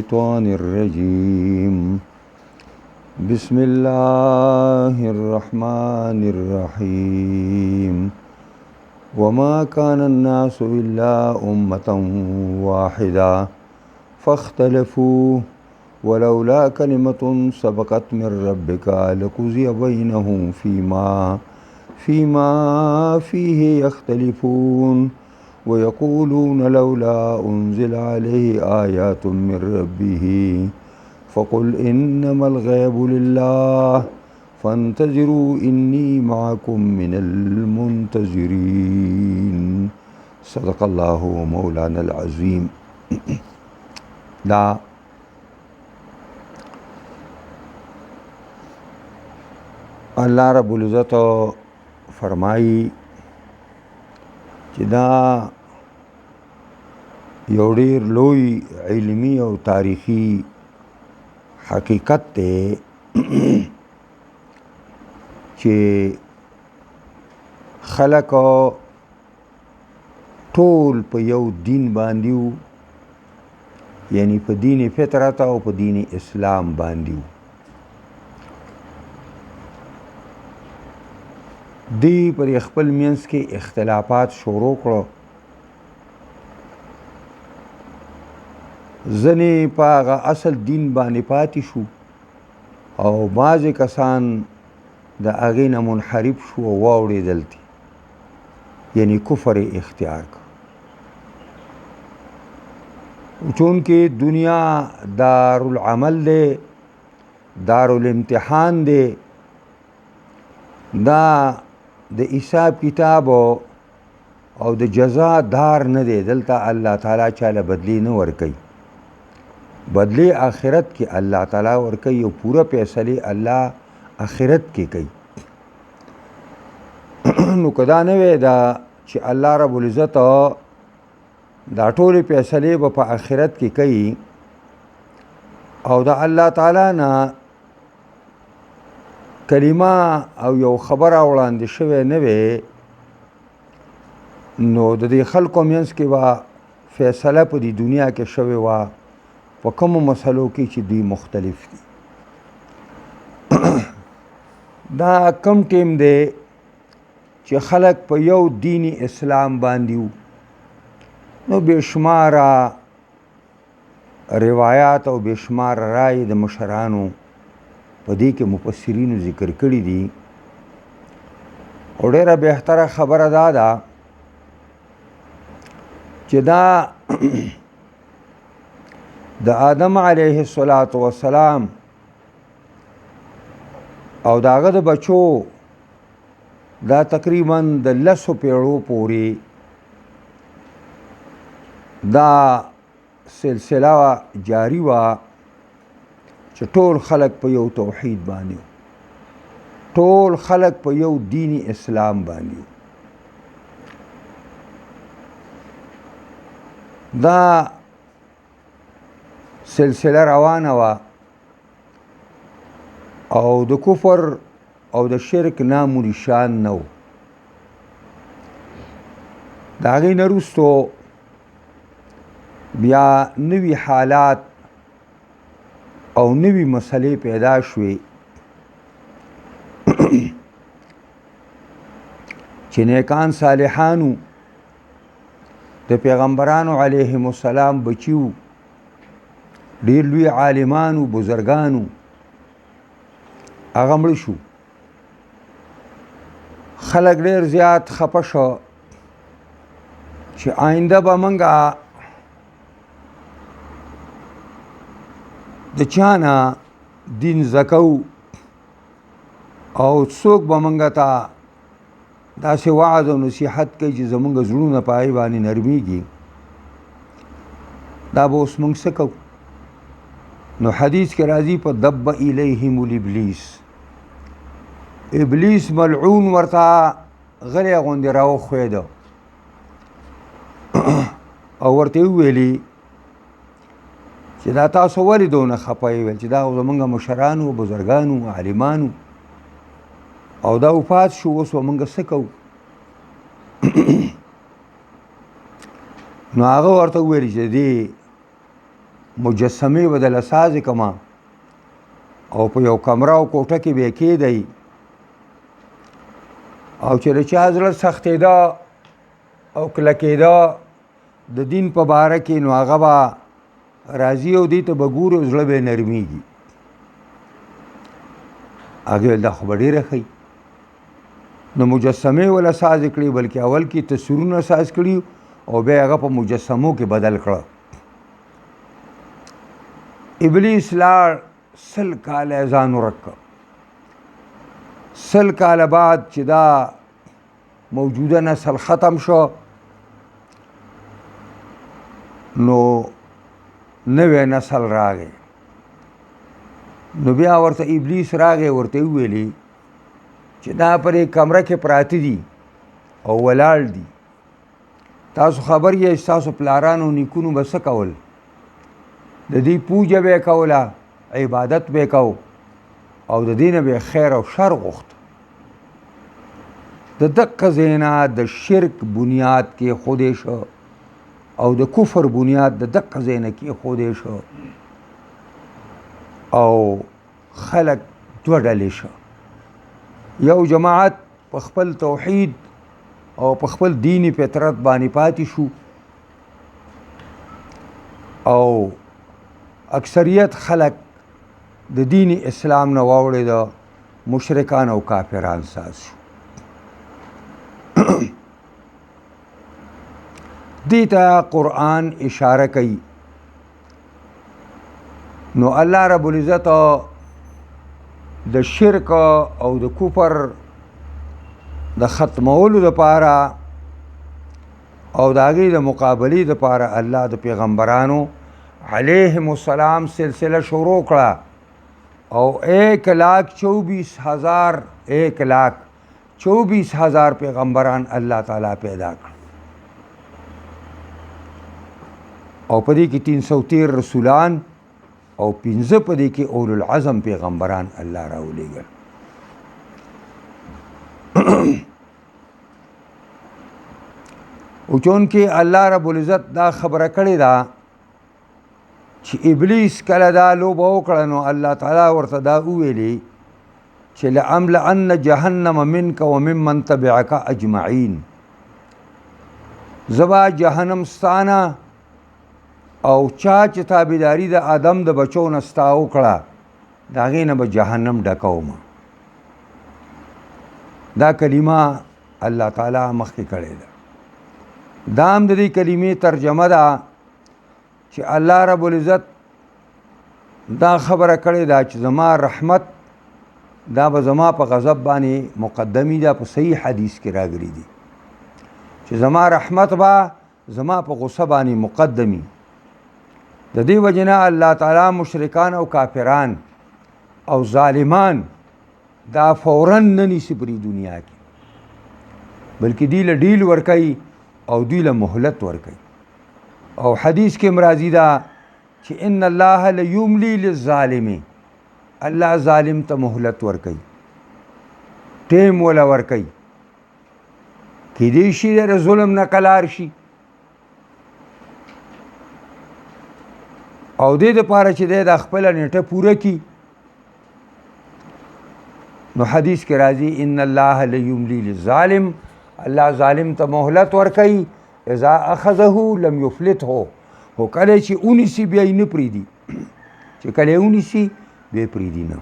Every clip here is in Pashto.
الشيطان الرجيم بسم الله الرحمن الرحيم وما كان الناس إلا أمة واحدة فاختلفوا ولولا كلمة سبقت من ربك لقضي بينهم فيما فيه يختلفون ويقولون لولا أنزل عليه آيات من ربه فقل إنما الغيب لله فانتظروا إني معكم من المنتظرين صدق الله مولانا العظيم. دا اللہ رب العزت فرمائی چې دا یو ډیر لوی علمی او تاریخی حقیقت دی چې خلق ټول په یو دین باندې وو، یعنی په دین فطرت او په دین اسلام باندې وو. دی پر خپل منځ کې اختلافات شروع کړو. ځنې په هغه اصل دین باندې پاتې شو او بعضې کسان د هغې نه منحرف شو او واوړېدل دي، یعنی کفر اختیار کړ. چونکې دنیا دارالعمل دی، دارالامتحان دی، دا د حساب کتاب او د جزا دار نه دی. دلته الله تعالی چاله بدلی نه ورکوي، بدلی آخرت کې الله تعالی ورکوي او پوره فیصلې الله آخرت کې کوي. نو که دا نه وی دا چې الله رب العزت دا ټولې فیصلې به په آخرت کې کوي او د الله تعالی نه کلمه او یو خبره وړاندې شوې نه وي، نو د دې خلکو منځ کې به فیصله په دې دنیا کې شوې وه په کومو مسلو کې چې دوی مختلف دي. دا کم ټیم دی چې خلک په یو دین اسلام باندې وو. نو بېشماره روایات او بېشماره رایې د مشرانو په دې کې مفسرینو ذکر کړي دي. او ډېره بهتره خبره دا ده چې دا د آدم علیه السلام او د هغه د بچو دا تقریبا د 10 پیړو پورې دا سلسله جاری وه چې ټول خلق په یو توحید باندې، ټول خلق په یو دین اسلام باندې. دا سلسله روانه وه او د کفر او د شرک نام و نشان نه و. د هغې نه وروستو بیا نوي حالات او نوی مسئلې پیدا شوې چې نیکان صالحانو د پیغمبرانو علیهم السلام بچیو، ډېر لوی عالمانو بزرګانو، هغه مړه شو. خلک ډېر زیات خفه شو چې آینده به موږ د چانه دین زکو او څوک به موږ ته داسې وعظ او نصیحت کوي چې زموږ زړونه په هغې باندې نرمیږي. دا به اوس موږ څه کوو؟ نو حدیث کې راځي په دب الیهم الابلیس، ابلیس ملعون ورته غلی غوندې راوښویده او ورته وویلي چې دا تاسو ولې دونه خفه یې؟ ویل چې دا زموږ مشرانو بزرګانو عالمانو او دا وفات شو، اوس به موږ څه کوو؟ نو هغه ورته وویل چې دې مجسمې به دله سازې کما او په یو کمره او کوټه کې به یې کېدی او چې د چا زړه سختېده او کلکېده د دین په باره کې نو هغه به راځي او دې ته به ګوري او زړه به یې نرمېږي. هغې ویل دا خو به ډېره ښه نو مجسمې وله ساز کړي بلکې اول کې تصویرونه ساز کړي او بیا هغه په مجسمو کې بدل کړه. ابلیس لاړ 100 کاله ځان ورک کړ. 100 کاله بعد چې دا موجوده نسل ختم شو نو نوی نسل راغی. نو بیا ورته ابلیس راغی ورته وویلي چې دا پرې کمره کې پراته دي او ولاړ دي تاسو خبر یې ستاسو پلارانو نیکونو به څه کول د دې پوجه به یې کوله عبادت به یې کو او د دې نه به خیر او شر غوښت. د دقه ځای نه د شرک بنیاد کېښودی شو او د کفر بنیاد د دقه ځای نه کېښودی شو او خلک دوه ډلې شو. یو جماعت په خپل توحید او په خپل دینی فطرت باندې پاتې شو او اکثریت خلک د دین اسلام نه واوړېده مشرکان او کافران ساز شو. دې ته قرآن اشاره کوي. نو الله رب العزت د شرک او د کفر د ختمولو دپاره او د هغې د مقابلې دپاره الله د پیغمبرانو علیهم السلام سلسله شروع کړه او 1,24,000 پیغمبران الله تعالی پیدا کړ او په دې کې 313 رسولان او 15 په دې کې اولو العزم پیغمبران الله راولېږل. او چونکې الله رب العزت دا خبره کړې ده چې ابلیس کله دا لوبه وکړه نو الله تعالی ورته دا وویلي چې لأملأن جهنم منک وممن تبعک اجمعین، زبا جهنم ستانه او چا چې تابعداري د آدم د بچو نه ستا وکړه د هغې نه به جهنم ډکوم. دا کلمه الله تعالی مخکې کړې ده. دا هم د دې کلمې ترجمه ده چې الله رب العزت دا خبره کړې ده چې زما رحمت دا به زما په غضب باندې مقدمي ده. په صحیح حدیث کې راغلي دي چې زما رحمت به زما په غصه باندې مقدمي. د دې وجې نه الله تعالی مشرکان او کافران او ظالمان دا فوراً نه نیسي په دنیا کې بلکې دوی له ډیل ورکوي او دوی له مهلت ورکوي. او حدیث کې مرازي ده چې ان الله لیملی للظالم، الله ظالم ته مهلت ورکوي، ټیم ولا ورکوي. کیدای شي د ظلم نه کلار شي او دې دپاره چې دی د خپله نیټه پوره کړي. نو حدیث کې راځي ان الله لیملی للظالم، الله ظالم ته مهلت ورکوي اذا اخذه لم یفلته، خو کله چې ونیسي بیا یې نه پرېږدي، چې کله یې ونیسي بیا یې پرېږدي نه.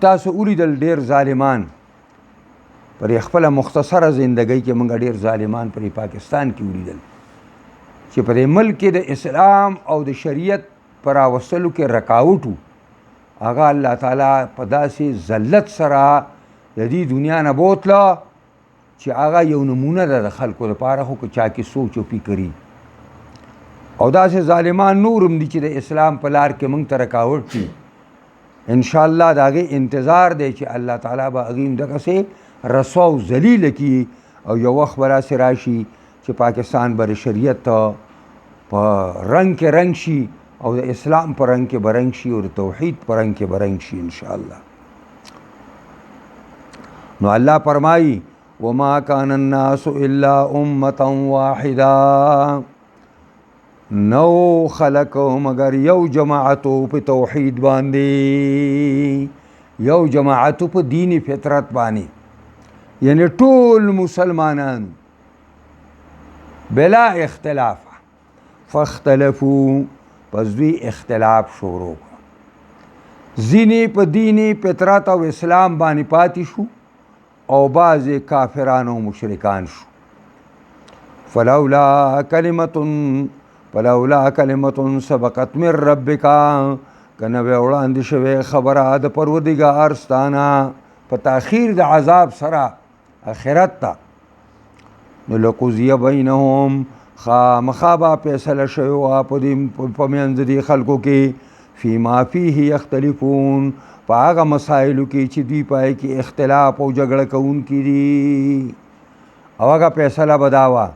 تاسو ولیدل ډېر ظالمان پر خپله مختصره زندګۍ کې موږ ډېر ظالمان پر پاکستان کې ولیدل چې په دې ملک کې د اسلام او د شریعت په راوستلو کې رکاوټ و. هغه الله تعالی په داسې ذلت سره د دې دنیا نه بوتله چې هغه یو نمونه ده د خلکو لپاره، خو که چا کې سوچ او فکري. او داسې ظالمان نور هم دي چې د اسلام په لار کې موږ ته رکاوټ دي. انشاءالله د هغې انتظار دی چې الله تعالی به هغې هم دغسې رسوا او ذلیله کړي او یو وخت به داسې راشي چې پاکستان به د شریعت په رنګ کې رنګ شي او د اسلام په رنګ کې به رنګ شي او د توحید په رنګ کې به رنګ شي انشاءالله. نو الله فرمایي وما كان الناس الا امه واحده، نو خلقو مگر یو جماعتو په توحید باندې، یو جماعتو په دین فطرت باندې، یعنی ټول مسلمانان بلا اختلاف. فاختلفو پس دوی اختلاف شروع کړ، ځینې په دین فطرت او اسلام باندې پاتې شو او بعضې کافران او مشرکان شو. فلولا کلمة سبقت من ربک، که نه وی وړاندې شوې خبره د پروردګار ستانه په تاخیر د عذاب سره آخرت ته، نو لقضی بینهم خامخا به فیصله شوې وه په منځ دې خلکو کې، فیما فیه یختلفون، په هغه مسایلو کې چې دوی پای کې اختلاف او جګړه کوونکي دي. او هغه فیصله به دا وه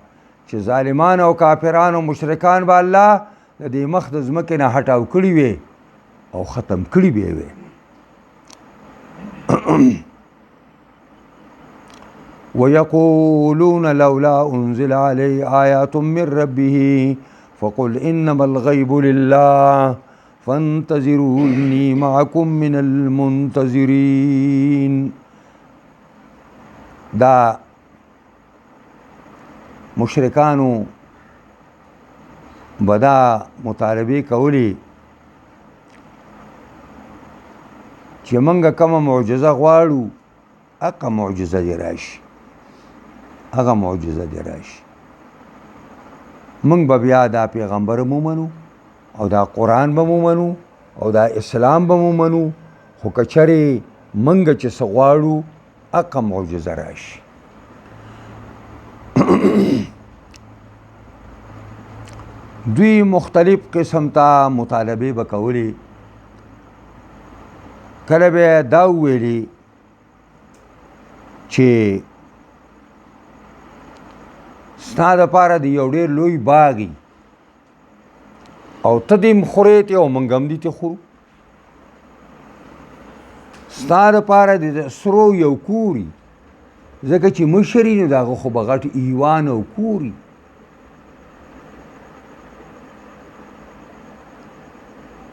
چې ظالمان او کافران او مشرکان به الله د دې مخ د ځمکې نه هټاو کړي وي او ختم کړي به وي. ويقولون لولا أنزل عليه آيات من ربه فقل إنما الغيب لله فانتظروا إني معكم من المنتظرين. دا مشرکانو بدا مطالبه کولی چې منګه کومه معجزه غواړو هغه معجزه دې راشي، هغه معجزه دې راشي. موږ به بیا دا پیغمبر ومنو او دا قرآن به ومنو او دا اسلام به ومنو، خو که چرې موږ چې څه غواړو هغه معجزه راشي. دوی مختلف قسم ته مطالبه به کولې. کله به دا وویلي چې ستا دپاره د یو ډېر لوی باغي او ته دې م خورې ته او موږ هم دې ته خورو، ستا دپاره د سرو یو کوري، ځکه چې مشر یې نو د هغه خو به غټ ایوان او کوري.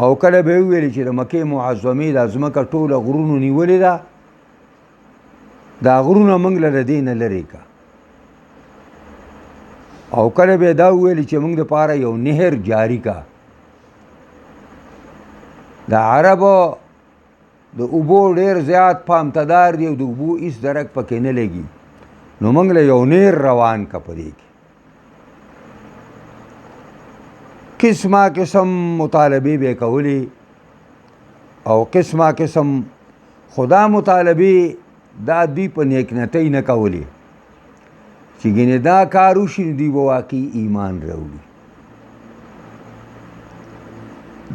او کله به یې وویلې چې د مکې معظمې دا ځمکه ټوله غرونو نیولې ده، دا غرونه موږ له د دې نه لرې که. او کله به دا وویلې چې موږ دپاره یو نهر جاري که. د عربو د اوبو ډېر زیات پامتدار دي او د اوبو هېڅ درک پکې نه لګي، نو موږ له یو نهر روان که په دې کې. قسمه قسم مطالبې به یې کولې او قسمه قسم خدا مطالبې دا دوی په نیکنتۍ نه کولې چې ګینې دا کار وشي نو دوی به واقعي ایمان راوړي.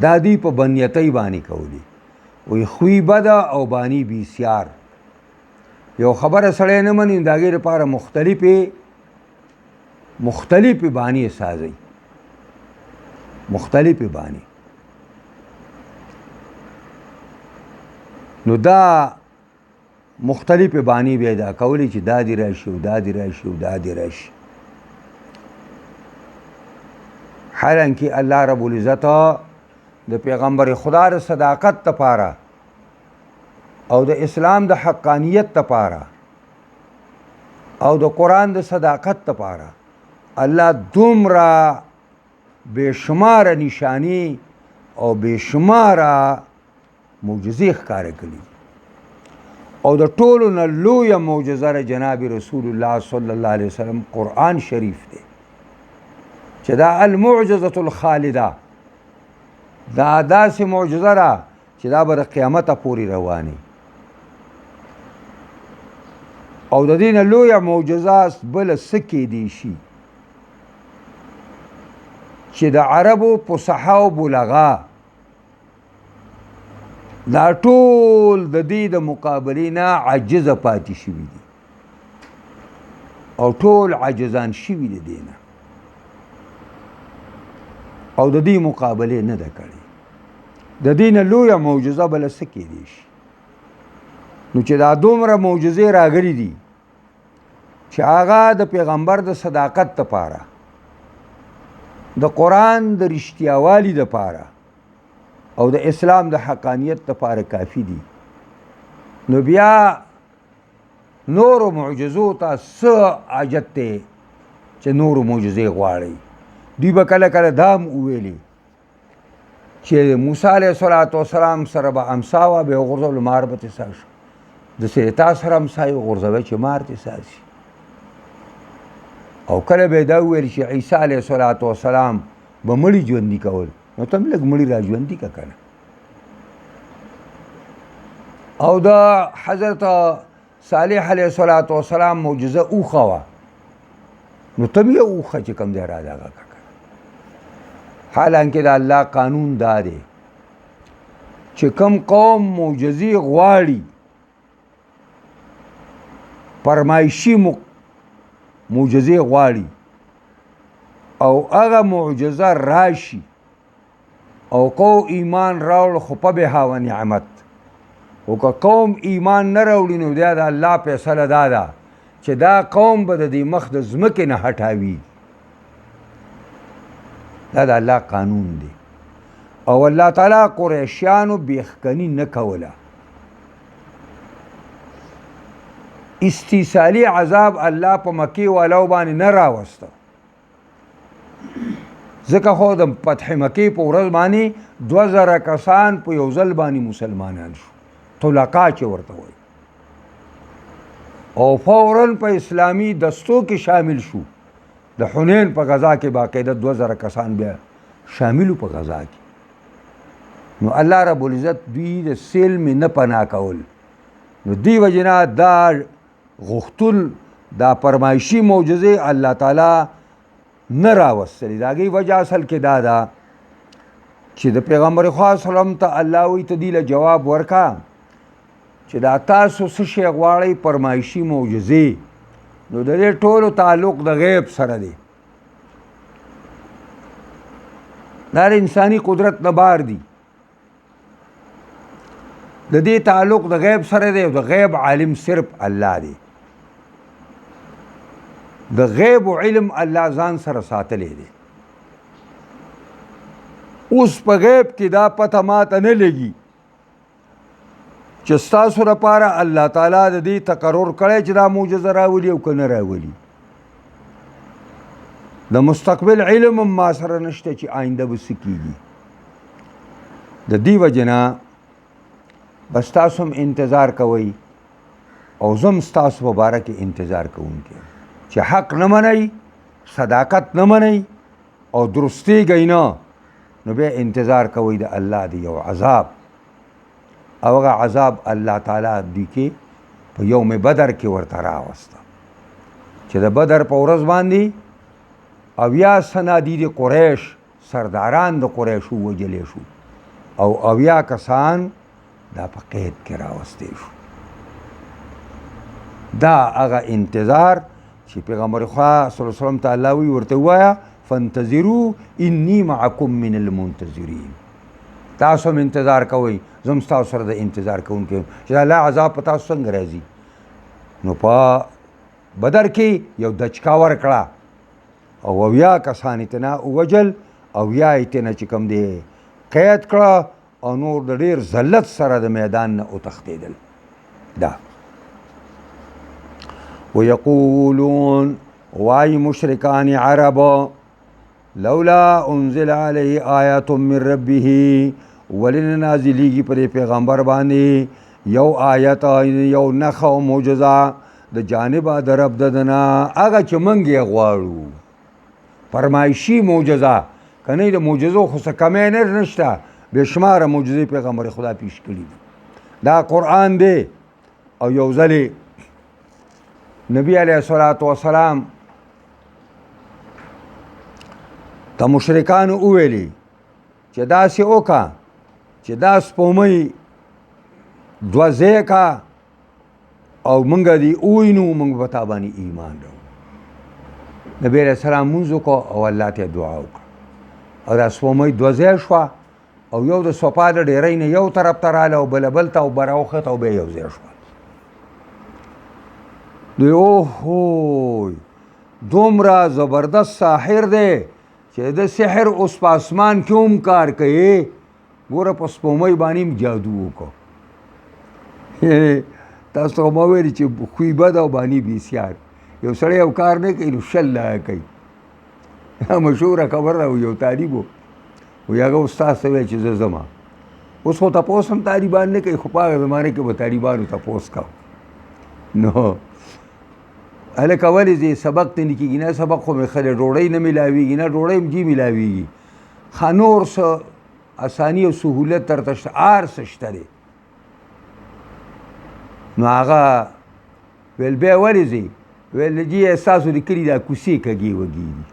دا دوی په بنیتۍ باندې کولې. وی خوی بده او بانی بیسیار. یو خبره سړی نه مني د هغې لپاره مختلفې بانې سازئ، مختلفې بانې. نو دا مختلفې بانې بیا دا کولی چې دا دې راشي او دا دې راشي او دا دې راشي. حالانکه الله رب العزت د پیغمبر خدا د صداقت دپاره او د اسلام د حقانیت دپاره او د قرآن د صداقت دپاره الله دومره بېشماره نشانی او بېشماره معجزې ښکاره کړي. او د ټولو نه لویه معجزه د جناب رسول الله صلی الله علیه وسلم قرآن شریف دی چې دا المعجزة الخالده، دا داسې معجزه ده چې دا به د قیامته پورې رواني. او د دې نه لویه معجزه بله څه کیدی شي چې د عربو فصحا او بلغا دا ټول د دې د مقابلې نه عاجزه پاتې شوي دي او ټول عاجزان شوي دي دې نه او د دې مقابلې نه ده کړې. د دې نه لویه معجزه بله څه کیدی شي؟ نو چې دا دومره معجزې راغلي دي چې هغه د پیغمبر د صداقت دپاره د قرآن د رښتیاوالي دپاره او د اسلام د حقانیت دپاره کافي دي، نو بیا نورو معجزو ته څه حاجت دی چې نورو معجزې غواړئ؟ دوی به کله کله دا هم وویلې چې موسی علیه السلام سره به امسا وه، به یې وغورځول مار به تې سا شو. داسې تا سره امسا یې وغورځوئ چې مار تې سا شي. او کله به یې دا وویل چې عیسی علیه السلام به مړي ژوندي کول، نو ته هم لږ مړي را ژوندي که که نه. او د حضرت صالح علیه السلام معجزه اوښه وه، نو ته هم یې اوښه چې کوم دی را دغه که. حالانکه د الله قانون دا دی چې کوم قوم معجزې غواړي، فرمایشي معجزې غواړي، او هغه معجزه راشي او قوم ایمان راوړ خو په بها و نعمت، او که قوم ایمان نه راوړي نو بیا د الله فیصله دا ده چې دا قوم به د دې مخ د ځمکې نه هټاوي. دا د الله قانون دی. او الله تعالی قریشیانو بیخکني نه کوله. استیصالي عذاب الله په مکې والو باندې نه راوسته، ځکه خو د فتح مکې په ورځ باندې 2000 کسان په یو ځل باندې مسلمانان شو، طلقا چې ورته وایي، او فوراً په اسلامي دستو کې شامل شو. د حنین په غزا کې باقاعده 2000 کسان بیا شاملو په غزا کې. نو الله رب العزت دوی د سلم نه پناه کول، نو دی وجې نه دا غوښتل دا فرمایشي معجزې الله تعالی نه راوستلې. د هغې وجه اصل کې دا ده چې د پیغمبر خدا صلی الله علیه وسلم ته الله وایي ته دوی له جواب ورکړه چې دا تاسو څه شی غواړئ فرمایشي معجزې، نو د دې ټولو تعلق د غیب سره دی. دا د انساني قدرت نه بار دی، د دې تعلق د غیب سره دی، او د غیب عالم صرف الله دی. د غیب علم الله ځان سره ساتلی دی. اوس په غیب کې دا پته ماته نه لګي چې ستاسو لپاره الله تعالی د دې تقرر کړی چې دا معجزه راولي او که نه راولي. د مستقبل علم هم ما سره نشته چې آینده به څه کېږي. د دې وجې نه بس تاسو هم انتظار کوئ، او زه هم ستاسو په باره کې انتظار کوونکی یم چې حق نه منئ، صداقت نه منئ او درستېږئ نه، نو بیا انتظار کوئ د الله د یو عذاب. او هغه عذاب الله تعالی دوی کې په یوم بدر کې ورته راوسته چې د بدر په ورځ باندې 80 صنادید قریش سرداران د قریشو وجلې شو، او 80 کسان دا په قید کې راوستی شو. دا هغه انتظار چې پیغمبر خدا صلی الله علیه وسلم ته الله وی ورته ووایه فانتظروا انی معکم من المنتظرین. تاسو هم انتظار کوئ، زه هم ستاسو سره د انتظار کوونکی یم چې د الله عذاب په تاسو څنګه راځي. نو په بدر کې یو دچکا ورکړه او 80 کسان یې تېنه ووجل، 80 یې تېنه چې کوم دی قید کړه، او نور د ډېر ذلت سره د میدان نه وتښتېدل. دا ویقولون وای مشرکان عرب لولا انزل علیه آیات من ربه، ولن نازلیږي پر پیغمبر باندې یو آیت، یو نښه او معجزه د جانبه د رب ددنه، هغه چې موږ یې غواړو. فرمایشي معجزه، که نه د معجزو خو څه کمی نشته، بې شماره معجزې پیغمبر خدا پیش کړي دي. دا قرآن دی. او یو ځلې نبی علیه السلام ته مشرکانو وویلي چې داسې وکړه چې دا سپومۍ 2 ځای کا او موږ دې ووینو، موږ به تا باندې ایمان راوړو. نبی علیه السلام لمونځ وکړو او الله ته دعا وکړه، او دا سپومۍ 2 ځای شوه، او یو د صفا د ډیرۍ نه یو طرف ته راله او بله بل ته، او به راوخته او بیا یو ځای شوه. دوی اوهو دومره زبردست ساحر دی چې د سحر اوس په اسمان کې هم کار کوي ګوره په سپومۍ باندې هم جادو وکړو تاسو ته ما ویلي چې خوی بد او باني بسیار یو سړی یو کار نه کوي نو شل کوي مشهوره خبره ده یو طالب وی هغه استاد ته ویل چې زه ځم اوس خو تپوس هم طالبان نه کوي خو په هغه زمانه کې به طالبانو تپوس کوو نو هلکه ولې ځې سبق ته نه کېږي نه سبق خو مې ښه دی ډوډۍ نه میلاویږي نه ډوډۍ هم جي میلاویږي ښه نور څه اساني او سهولت درته شته هر څه شته دی نو هغه ویل بیا ولې ځې ویل جي ستاسو د کلي دا کوڅې کږې وږې دي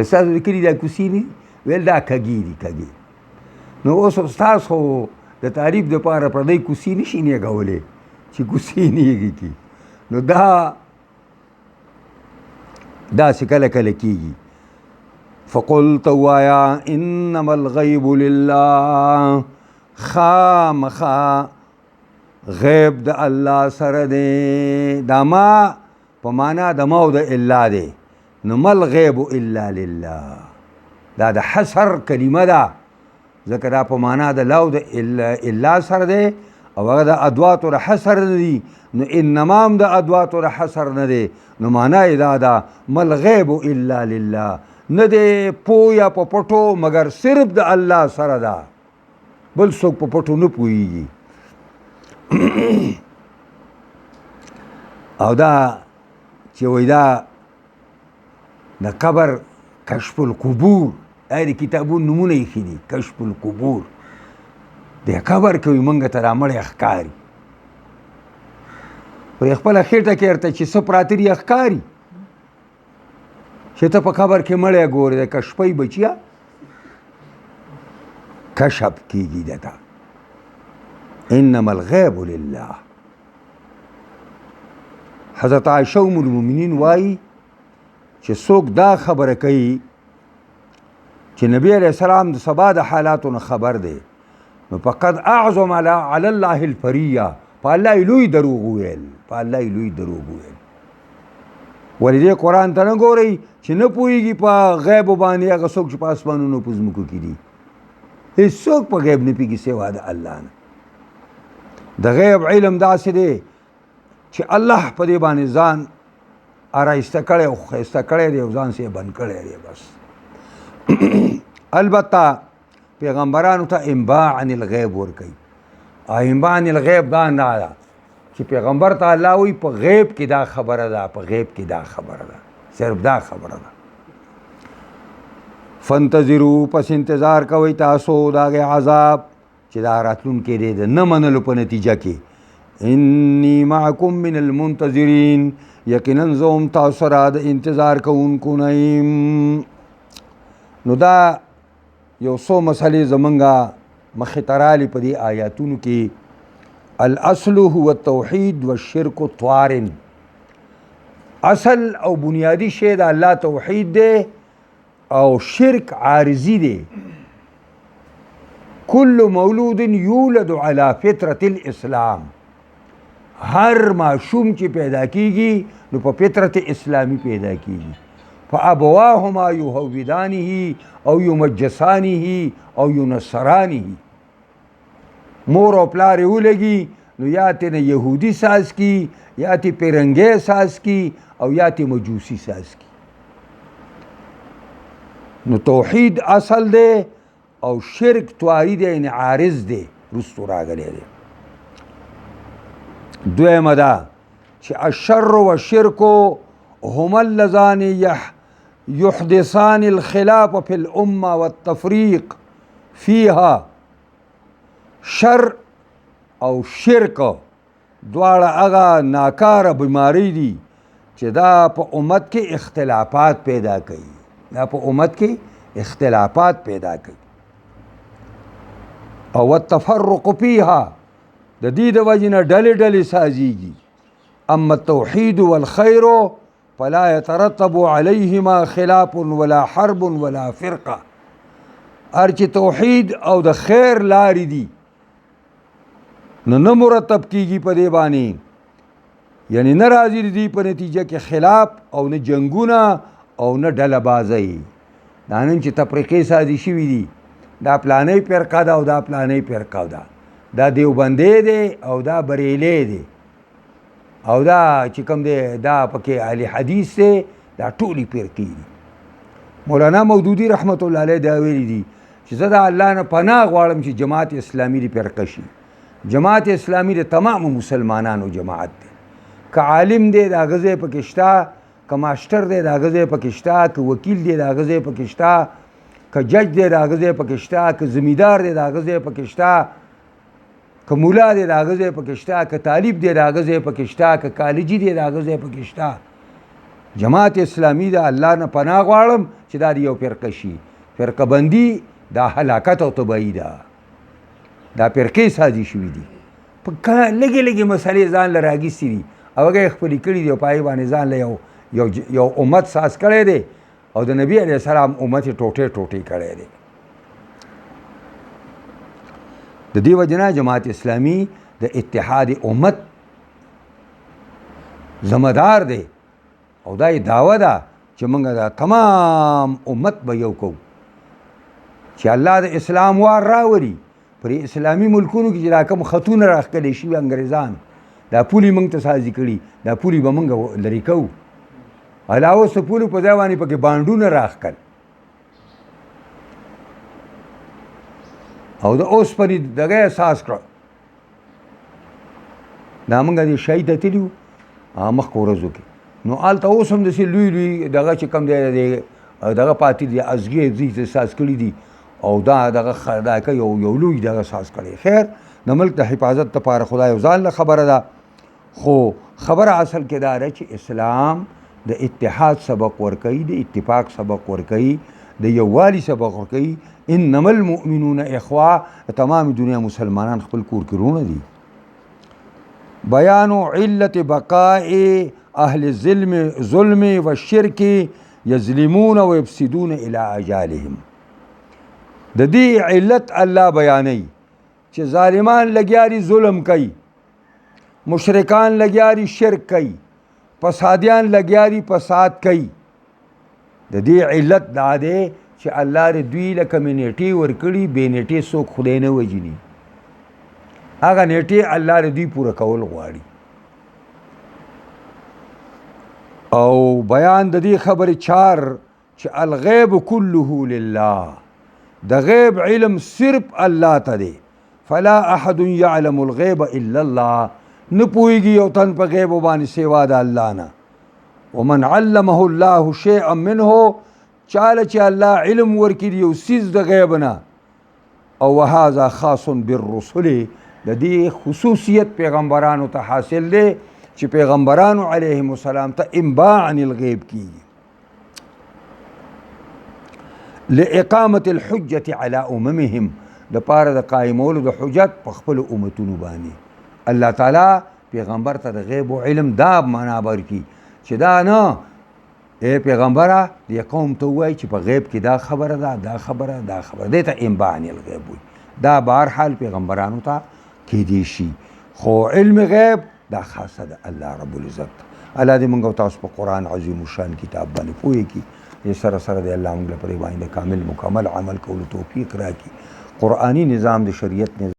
ستاسو د کلي دا کوڅې دي ویل دا کږې دي کږې نو اوس استاد خو د تعریف دپاره پردی کوڅې نشي نیږولی چې کوڅې نیږي کی نو داسې کله کله کېږي فقلت ووایا انما الغیب لله خامخا غیب د الله سره دی دا ما په معنا د ما او د الا دی نو ما الغیب الا لله دا د حصر کلمه ده ځکه دا په معنا د لا او د الا سره دی او هغه د ادواتو د حصر نه دي نو انما هم د ادواتو د حصر نه دی نو معنا یې دا ده ما الغیب الا لله نه دی پویا په پټو مګر صرف د الله سره ده بل څوک په پټو نه پوهېږي او دا چې وایي دا د قبر کشف القبور دا د کتابونو نومونه ایښي دي کشف القبور د قبر کې وایي موږ ته را مړی ښکاري وایي خپله خېټه کې ورته چې څه پراته دي ښکاري چې ته په قبر کې مړی ګورې د کشفی بچیا کشف کېږي دته انما الغیب لله حضرت عائشہ ام المؤمنین وایي چې څوک دا خبره کوي چې نبی علیہ السلام د سبا د حالاتو نه خبر دی نو فقد اعظم علی الله الفریه په الله یې لوی دروغ وویل په الله یې لوی دروغ وویل ولې دې قرآن ته نه ګورئ چې نه پوهېږي په غیبو باندې هغه څوک چې په اسمانونو په ځمکو کې دي هېڅوک په غیب نه پوهېږي سوا د الله نه د غیب علم داسې دی چې الله په دې باندې ځان آرایسته کړی او ښایسته کړی دی او ځان سې بند کړی دی بس البته پیغمبرانو ته انباء عن الغیب ورکوي انباء عن الغیب دا نه ده چې پیغمبر ته الله وایي په غیب کې دا خبره ده په غیب کې دا خبره ده صرف دا خبره ده فانتظروا پس انتظار کوئ تاسو د هغې عذاب چې دا راتلونکی دی د نه منلو په نتیجه کې انی معکم من المنتظرین یقینا زه هم تاسو سره د انتظار کوونکو نه یم نو دا یو څو مسلې زمونږه مخې ته رالي په دې آیاتونو کې الاصل هو التوحید والشرک طارن اصل او بنیادی شی د الله توحید دی او شرک عارضی دی کل مولود یولد علی فطرة الاسلام هر ماشوم چې پیدا کیږي نو په فطرت اسلامی پیدا کیږي فابواهما یهودانه او یمجسانه او ینصرانه مور او پلار یې ولګي نو یا تې نه یهودي ساز کی یا تې پیرنګی ساز کی او یا تې مجوسی ساز کی نو توحید اصل دی او شرک تواری دی یعنی عارض دی رستو راغلی دی دویمه ده چې الشر والشرک هما اللذان یحدثان الخلاف فی الامه والتفریق فیها شر او شرک دواړه هغه ناکاره بیماری دي چې دا په امت کې اختلافات پیدا کوي دا په امت کې اختلافات پیدا کوي او التفرق فيها د دې د وجې نه ډلې ډلې سازیږي اما التوحید والخیر فلا يترتب عليهما خلاف ولا حرب ولا فرقه هر چې توحید او د خیر لارې دي نو نه مرتب کیږي په دې باندې یعنی نه راځي دې په نتیجه کې خلاف او نه جنگونه او نه ډله بازی. دا نن چې تفریقې سازي شوي دي، دا پلانۍ فرقه ده او دا پلانۍ فرقه ده، دا دیوبندی دی او دا بریلی دی او دا چې کوم دی دا پکې اهل حدیث دی، دا ټولې فرقې دي. مولانا مودودي رحمت الله علیه دا ویلي دي چې زه د الله نه پناه غواړم چې جماعت اسلامي دې فرقه شي. جماعت اسلامي د تمامو مسلمانانو جماعت دی. که عالم دی د هغه ځای پکې شته، که ماشټر دی د هغه ځای پکې شته، که وکیل دی د هغه ځای پکې شته، که جج دی د هغه ځای پکې شته، که زمیندار دی د هغه ځای پکې شته، که مولا دی د هغه ځای پکې شته، که طالب دی د هغه ځای پکې شته، که کالجي دی د هغه ځای پکې شته. جماعت اسلامي د الله نه پناه غواړم چې دا یو فرقه شي. فرقه بندي دا هلاکت او تباهي ده. دا فرقې سازي شوي دي، په لږې لږې مسلې ځان له راګیستې دي او هغه یې خپلې کړي دي او په هغې باندې ځان له یو امت ساز کړی دی او د نبي علیه السلام امت یې ټوټې ټوټې کړی دی. د دې وجې نه جماعت اسلامي د اتحاد امت ذمہدار دی او دا یې دعوه ده چې موږ دا تمام امت به یو کوو چې الله د اسلام وار راولي. پر اسلامي ملکونو کې چې دا کوم خطونه راښکلی شوي انګریزان، دا پولې موږ ته سازي کړي، دا پولې به موږ لرې کوو. الله اوس د پولو په ځای باندې پکې بانډونه راښکل او د اوسپنې دغه احساس کړه. دا موږ دې شهید ته تللي وو مخکې ورځو کې، نو هلته اوس هم داسې لوی لوی دغه چې کوم دی دغه پاتې دي ازګې ځي ساز کړي دي او دا دغه دا یو لوی دغه ساز کړی. خیر د ملک د حفاظت لپاره خدای ځان له خبره ده، خو خبره اصل کې دا ده چې اسلام د اتحاد سبق ورکوي، د اتفاق سبق ورکوي، د یووالي سبق ورکوي. انما المؤمنون اخوه، تمام دنیا مسلمانان خپل کور کې رونه دي. بیان علت بقاء اهل الظلم والشرك یظلمون ويفسدون الى اجالهم. د دې علت الله بیانوي چې ظالمان لګیا دي ظلم کوي، مشرکان لګیا دي شرک کوي، فسادیان لګیا دي فساد کوي. د دې علت دا دی چې الله دې دوی له کمیونټي ورکړي، بې نیټې څوک خدای نه وژني، هغه نیټې الله دې دوی پوره کول غواړي. او بیان د دې خبرې چار چې الغیب کله لله، د غیب علم صرف الله ته دی. فلا احد یعلم الغیب الا الله، نه پوهېږي یو تن په غیب باندې سوا د الله نه. ومن علمه الله شیئا منه، چاله چې الله علم ورکړي یو څیز د غیب نه. او وهذا خاص بالرسل، د دې خصوصیت پیغمبرانو ته حاصل دی چې پیغمبرانو علیهم السلام ته انباء عن الغیب کیږي. لاقامة الحجة على اممهم، د پاره د قائمولو د حجت په خپل امتونو باندې. الله تعالی پیغمبر ته د غیب و علم دا معنا ورکي چې دا نه ای پیغمبره دې قوم ته ووایي چې په غیب کې دا خبره ده، دا خبره، دا خبره، دې ته انباء عن الغیب وایي. دا بهرحال پیغمبرانو ته کیدی شي، خو علم غیب دا خاصه ده الله رب العزت. الله دې موږ او تاسو په قرآن عظیم الشان کتاب باندې پوهې کړي. دې سره سره دې الله موږ لپاره باندې کامل مکمل عمل کولو توفیق راکړي. قرآني نظام د شریعت نظام